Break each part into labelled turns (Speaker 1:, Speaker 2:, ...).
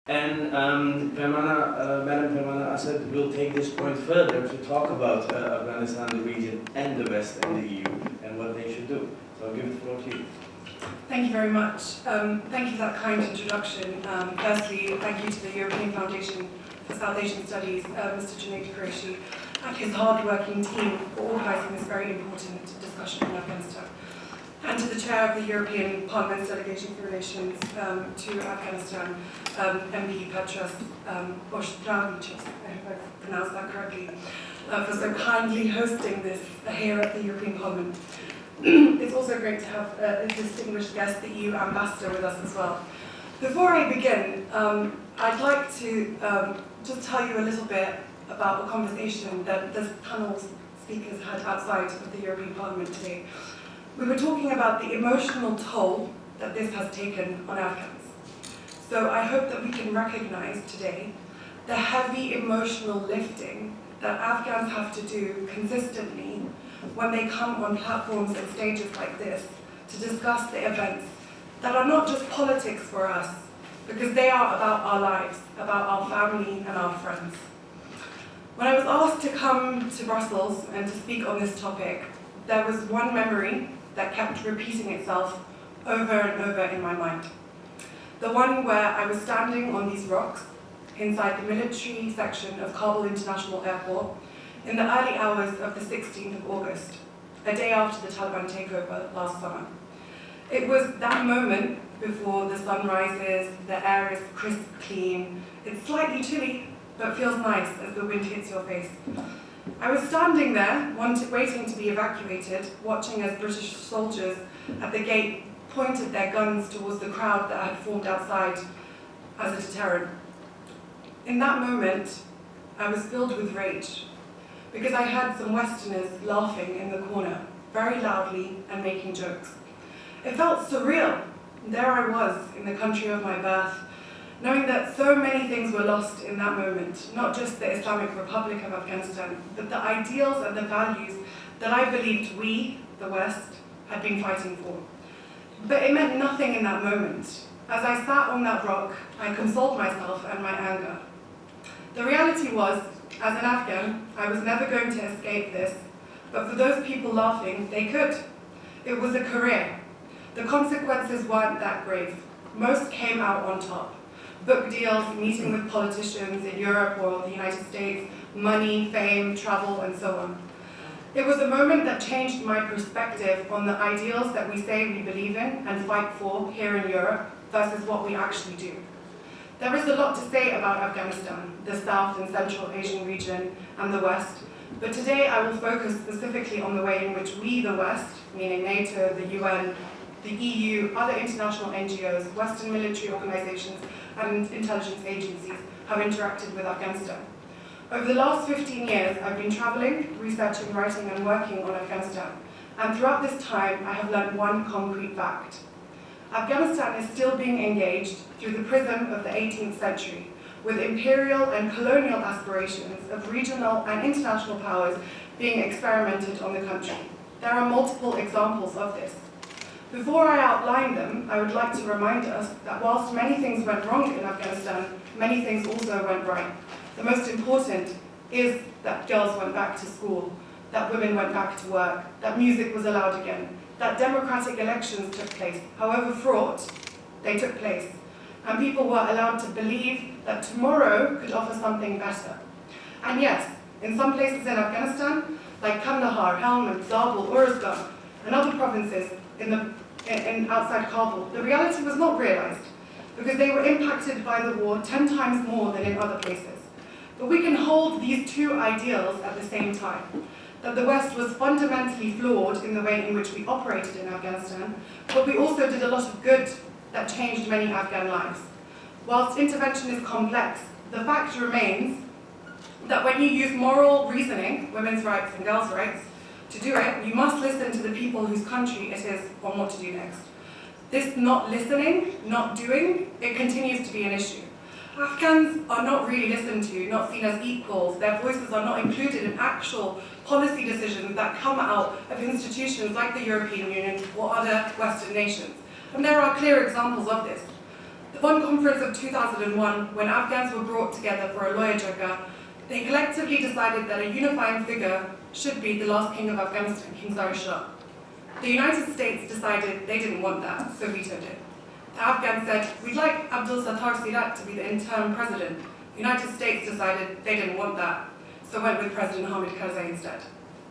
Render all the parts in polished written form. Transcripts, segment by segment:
Speaker 1: And Madam Peymana Assad will take this point further to talk about Afghanistan, the region, and the West and the EU, and what they should do. So I'll give the floor to you.
Speaker 2: Thank you very much. Thank you for that kind introduction. Firstly, thank you to the European Foundation for South Asian Studies, Mr. Junaid Qureshi, and his hard-working team for organising this very important discussion on Afghanistan. And to the chair of the European Parliament's Delegation for Relations to Afghanistan, MP Petras Boštravicius, I hope I pronounced that correctly, for so kindly hosting this here at the European Parliament. It's also great to have a distinguished guest, the EU ambassador, with us as well. Before I begin, I'd like to just tell you a little bit about the conversation that this panel's speakers had outside of the European Parliament today. We were talking about the emotional toll that this has taken on Afghans. So I hope that we can recognize today the heavy emotional lifting that Afghans have to do consistently when they come on platforms and stages like this to discuss the events that are not just politics for us, because they are about our lives, about our family and our friends. When I was asked to come to Brussels and to speak on this topic, there was one memory that kept repeating itself over and over in my mind. The one where I was standing on these rocks inside the military section of Kabul International Airport in the early hours of the 16th of August, a day after the Taliban takeover last summer. It was that moment before the sun rises, the air is crisp clean, it's slightly chilly, but feels nice as the wind hits your face. I was standing there, waiting to be evacuated, watching as British soldiers at the gate pointed their guns towards the crowd that had formed outside as a deterrent. In that moment, I was filled with rage, because I heard some Westerners laughing in the corner, very loudly and making jokes. It felt surreal. There I was, in the country of my birth, knowing that so many things were lost in that moment, not just the Islamic Republic of Afghanistan, but the ideals and the values that I believed we, the West, had been fighting for. But it meant nothing in that moment. As I sat on that rock, I consoled myself and my anger. The reality was, as an Afghan, I was never going to escape this, but for those people laughing, they could. It was a career. The consequences weren't that grave. Most came out on top. Book deals, meeting with politicians in Europe or the United States, money, fame, travel, and so on. It was a moment that changed my perspective on the ideals that we say we believe in and fight for here in Europe versus what we actually do. There is a lot to say about Afghanistan, the South and Central Asian region, and the West, but today I will focus specifically on the way in which we, the West, meaning NATO, the UN, the EU, other international NGOs, Western military organizations, and intelligence agencies have interacted with Afghanistan. Over the last 15 years, I've been traveling, researching, writing, and working on Afghanistan. And throughout this time, I have learned one concrete fact. Afghanistan is still being engaged through the prism of the 18th century, with imperial and colonial aspirations of regional and international powers being experimented on the country. There are multiple examples of this. Before I outline them, I would like to remind us that whilst many things went wrong in Afghanistan, many things also went right. The most important is that girls went back to school, that women went back to work, that music was allowed again, that democratic elections took place, however fraught, they took place, and people were allowed to believe that tomorrow could offer something better. And yes, in some places in Afghanistan, like Kandahar, Helmand, Zabul, Uruzgan, and other provinces in outside Kabul, the reality was not realized, because they were impacted by the war 10 times more than in other places. But we can hold these two ideals at the same time, that the West was fundamentally flawed in the way in which we operated in Afghanistan, but we also did a lot of good that changed many Afghan lives. Whilst intervention is complex, the fact remains that when you use moral reasoning, women's rights and girls' rights, to do it, you must listen to the people whose country it is on what to do next. This not listening, not doing, it continues to be an issue. Afghans are not really listened to, not seen as equals. Their voices are not included in actual policy decisions that come out of institutions like the European Union or other Western nations. And there are clear examples of this. The Bonn Conference of 2001, when Afghans were brought together for a lawyer jaga, they collectively decided that a unifying figure should be the last king of Afghanistan, King Zahir Shah. The United States decided they didn't want that, so vetoed it. The Afghans said, we'd like Abdul Sattar Sirat to be the interim president. The United States decided they didn't want that, so went with President Hamid Karzai instead.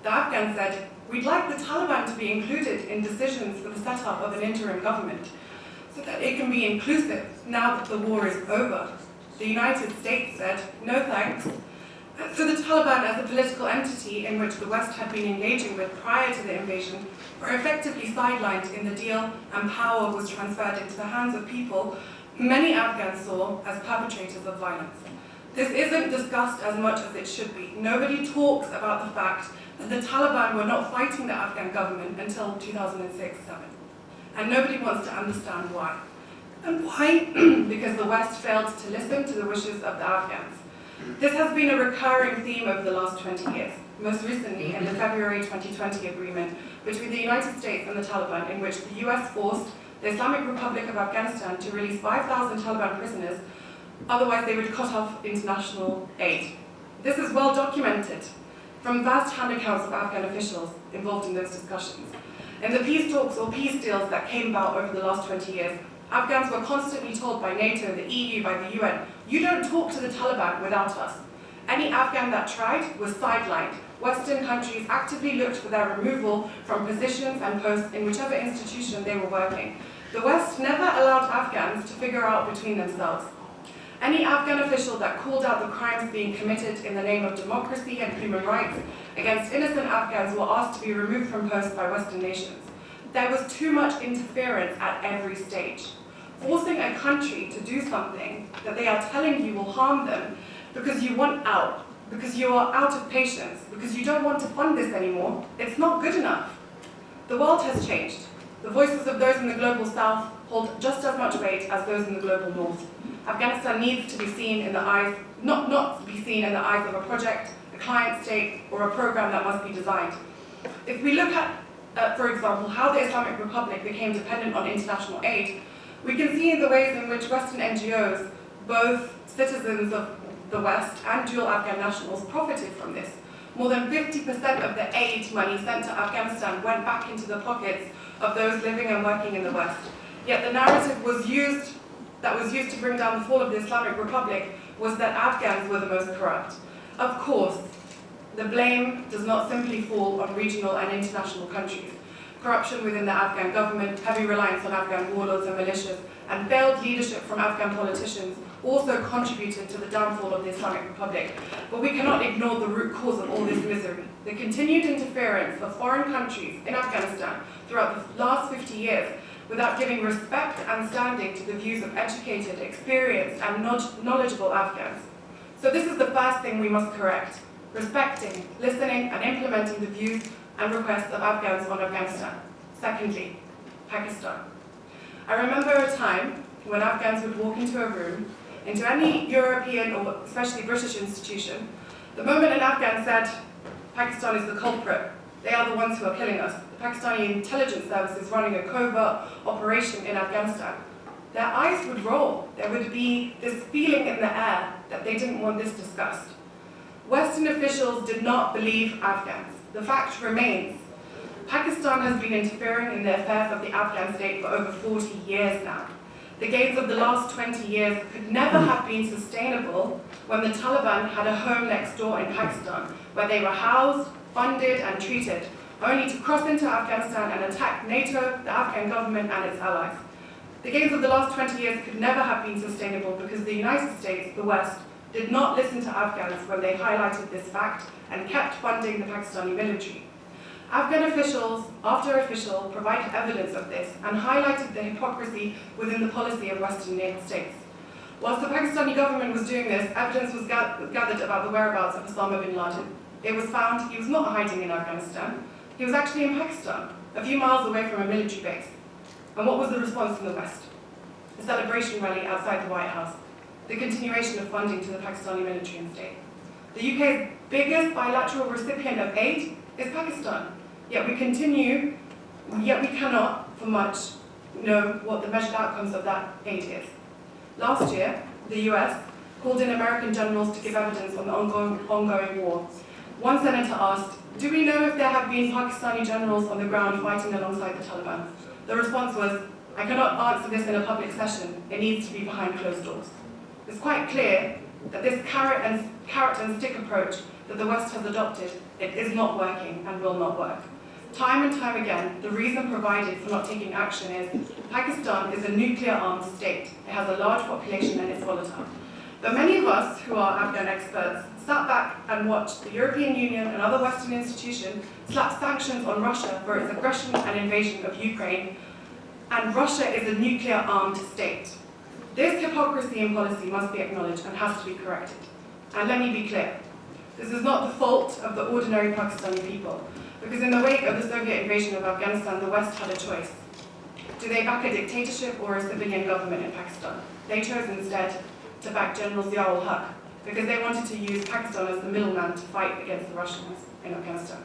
Speaker 2: The Afghans said, we'd like the Taliban to be included in decisions for the setup of an interim government, so that it can be inclusive now that the war is over. The United States said, no thanks. So the Taliban, as a political entity in which the West had been engaging with prior to the invasion, were effectively sidelined in the deal, and power was transferred into the hands of people many Afghans saw as perpetrators of violence. This isn't discussed as much as it should be. Nobody talks about the fact that the Taliban were not fighting the Afghan government until 2006-07. And nobody wants to understand why. And why? Because the West failed to listen to the wishes of the Afghans. This has been a recurring theme over the last 20 years, most recently in the February 2020 agreement between the United States and the Taliban, in which the US forced the Islamic Republic of Afghanistan to release 5,000 Taliban prisoners, otherwise they would cut off international aid. This is well documented from vast hand accounts of Afghan officials involved in those discussions. In the peace talks or peace deals that came about over the last 20 years, Afghans were constantly told by NATO, the EU, by the UN, you don't talk to the Taliban without us. Any Afghan that tried was sidelined. Western countries actively looked for their removal from positions and posts in whichever institution they were working. The West never allowed Afghans to figure out between themselves. Any Afghan official that called out the crimes being committed in the name of democracy and human rights against innocent Afghans were asked to be removed from posts by Western nations. There was too much interference at every stage. Forcing a country to do something that they are telling you will harm them because you want out, because you are out of patience, because you don't want to fund this anymore, it's not good enough. The world has changed. The voices of those in the global south hold just as much weight as those in the global north. Afghanistan needs to be seen in the eyes, not to be seen in the eyes of a project, a client state, or a program that must be designed. If we look at, for example, how the Islamic Republic became dependent on international aid, we can see the ways in which Western NGOs, both citizens of the West and dual Afghan nationals, profited from this. More than 50% of the aid money sent to Afghanistan went back into the pockets of those living and working in the West. Yet the narrative that was used to bring down the fall of the Islamic Republic was that Afghans were the most corrupt. Of course, the blame does not simply fall on regional and international countries. Corruption within the Afghan government, heavy reliance on Afghan warlords and militias, and failed leadership from Afghan politicians also contributed to the downfall of the Islamic Republic. But we cannot ignore the root cause of all this misery. The continued interference of foreign countries in Afghanistan throughout the last 50 years without giving respect and standing to the views of educated, experienced, and knowledgeable Afghans. So this is the first thing we must correct: respecting, listening, and implementing the views and requests of Afghans on Afghanistan. Secondly, Pakistan. I remember a time when Afghans would walk into a room, into any European or especially British institution, the moment an Afghan said, Pakistan is the culprit, they are the ones who are killing us, the Pakistani intelligence service is running a covert operation in Afghanistan, their eyes would roll. There would be this feeling in the air that they didn't want this discussed. Western officials did not believe Afghans. The fact remains, Pakistan has been interfering in the affairs of the Afghan state for over 40 years now. The gains of the last 20 years could never have been sustainable when the Taliban had a home next door in Pakistan, where they were housed, funded, and treated, only to cross into Afghanistan and attack NATO, the Afghan government, and its allies. The gains of the last 20 years could never have been sustainable because the United States, the West, did not listen to Afghans when they highlighted this fact and kept funding the Pakistani military. Afghan officials, after official, provided evidence of this and highlighted the hypocrisy within the policy of Western states. Whilst the Pakistani government was doing this, evidence was gathered about the whereabouts of Osama bin Laden. It was found he was not hiding in Afghanistan. He was actually in Pakistan, a few miles away from a military base. And what was the response from the West? A celebration rally outside the White House. The continuation of funding to the Pakistani military and state. The UK's biggest bilateral recipient of aid is Pakistan. Yet we cannot, for much, know what the measured outcomes of that aid is. Last year, the US called in American generals to give evidence on the ongoing war. One senator asked, "Do we know if there have been Pakistani generals on the ground fighting alongside the Taliban?" The response was, "I cannot answer this in a public session. It needs to be behind closed doors." It's quite clear that this carrot and stick approach that the West has adopted, it is not working and will not work. Time and time again, the reason provided for not taking action is Pakistan is a nuclear-armed state. It has a large population and it's volatile. But many of us who are Afghan experts sat back and watched the European Union and other Western institutions slap sanctions on Russia for its aggression and invasion of Ukraine, and Russia is a nuclear-armed state. This hypocrisy in policy must be acknowledged and has to be corrected. And let me be clear, this is not the fault of the ordinary Pakistani people, because in the wake of the Soviet invasion of Afghanistan, the West had a choice. Do they back a dictatorship or a civilian government in Pakistan? They chose instead to back General Zia-ul-Haq, because they wanted to use Pakistan as the middleman to fight against the Russians in Afghanistan.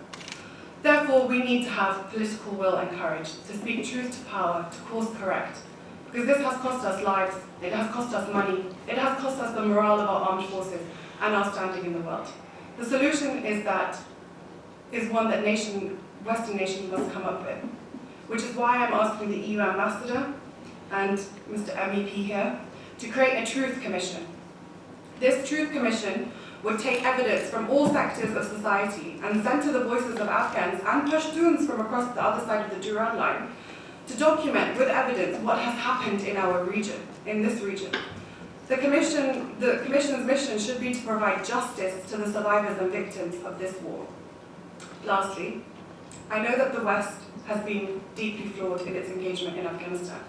Speaker 2: Therefore, we need to have political will and courage to speak truth to power, to course correct, because this has cost us lives, it has cost us money, it has cost us the morale of our armed forces and our standing in the world. The solution is one that Western nations must come up with, which is why I'm asking the EU ambassador and Mr. MEP here to create a truth commission. This truth commission would take evidence from all sectors of society and center the voices of Afghans and Pashtuns from across the other side of the Durand line to document with evidence what has happened in our region, in this region. The commission's mission should be to provide justice to the survivors and victims of this war. Lastly, I know that the West has been deeply flawed in its engagement in Afghanistan,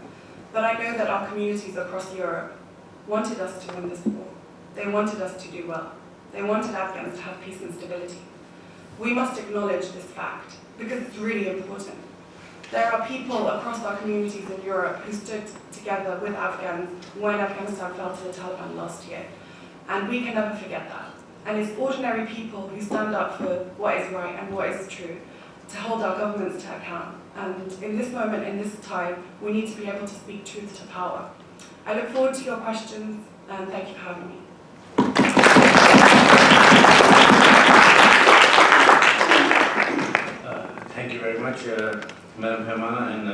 Speaker 2: but I know that our communities across Europe wanted us to win this war. They wanted us to do well. They wanted Afghans to have peace and stability. We must acknowledge this fact, because it's really important. There are people across our communities in Europe who stood together with Afghans when Afghanistan fell to the Taliban last year, and we can never forget that. And it's ordinary people who stand up for what is right and what is true, to hold our governments to account. And in this moment, in this time, we need to be able to speak truth to power. I look forward to your questions, and thank you for having me.
Speaker 1: Thank you very much, Madam Peymana, and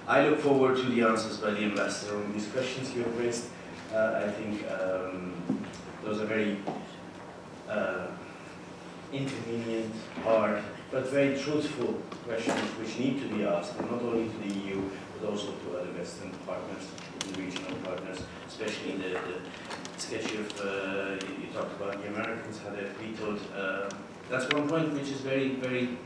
Speaker 1: I look forward to the answers by the ambassador on these questions you have raised. I think those are very inconvenient, hard, but very truthful questions which need to be asked, and not only to the EU, but also to other Western partners, and regional partners, especially the sketch you talked about, the Americans had a vetoed. That's one point which is very, very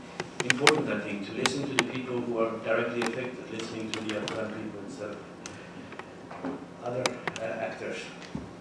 Speaker 1: important, I think, to listen to the people who are directly affected, listening to the Afghan people instead of other actors.